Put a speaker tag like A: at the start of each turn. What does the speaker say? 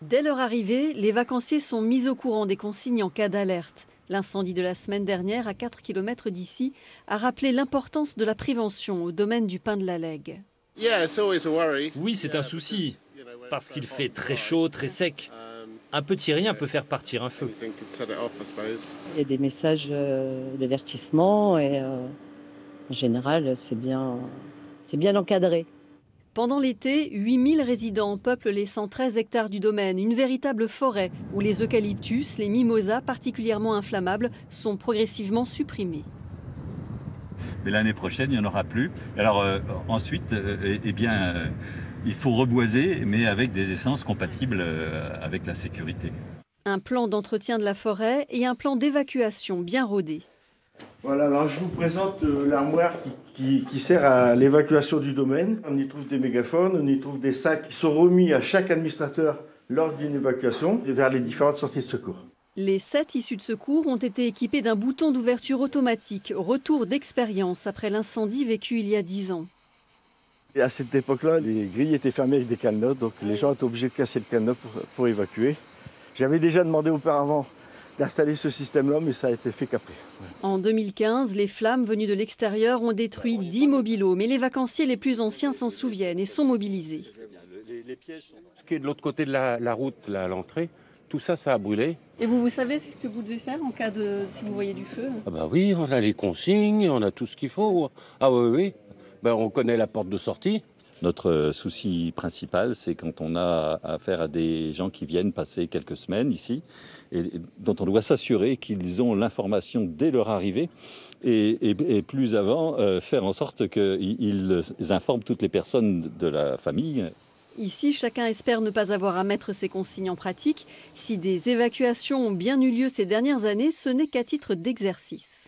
A: Dès leur arrivée, les vacanciers sont mis au courant des consignes en cas d'alerte. L'incendie de la semaine dernière, à 4 km d'ici, a rappelé l'importance de la prévention au domaine du pin de la Lègue.
B: Oui, c'est un souci, parce qu'il fait très chaud, très sec. Un petit rien peut faire partir un feu.
C: Il y a des messages d'avertissement et en général, c'est bien encadré.
A: Pendant l'été, 8000 résidents peuplent les 113 hectares du domaine, une véritable forêt où les eucalyptus, les mimosas particulièrement inflammables, sont progressivement supprimés.
D: Mais l'année prochaine, il n'y en aura plus. Alors ensuite, il faut reboiser, mais avec des essences compatibles avec la sécurité.
A: Un plan d'entretien de la forêt et un plan d'évacuation bien rodé.
E: Voilà, alors je vous présente l'armoire qui sert à l'évacuation du domaine. On y trouve des mégaphones, on y trouve des sacs qui sont remis à chaque administrateur lors d'une évacuation vers les différentes sorties de secours.
A: Les 7 issus de secours ont été équipés d'un bouton d'ouverture automatique, retour d'expérience après l'incendie vécu il y a 10 ans.
F: Et à cette époque-là, les grilles étaient fermées avec des cadenas, donc les gens étaient obligés de casser le cadenas pour évacuer. J'avais déjà demandé auparavant d'installer ce système-là, mais ça a été fait qu'après.
A: En 2015, les flammes venues de l'extérieur ont détruit 10 mobil-homes, mais les vacanciers les plus anciens s'en souviennent et sont mobilisés.
G: Ce qui est de l'autre côté de la route, là, à l'entrée, tout ça, ça a brûlé.
A: Et vous savez ce que vous devez faire en cas de si vous voyez du feu?
G: Ah bah oui, on a les consignes, on a tout ce qu'il faut. Ah oui, oui. Ben, on connaît la porte de sortie.
D: Notre souci principal, c'est quand on a affaire à des gens qui viennent passer quelques semaines ici et dont on doit s'assurer qu'ils ont l'information dès leur arrivée et plus avant, faire en sorte qu'ils informent toutes les personnes de la famille.
A: Ici, chacun espère ne pas avoir à mettre ces consignes en pratique. Si des évacuations ont bien eu lieu ces dernières années, ce n'est qu'à titre d'exercice.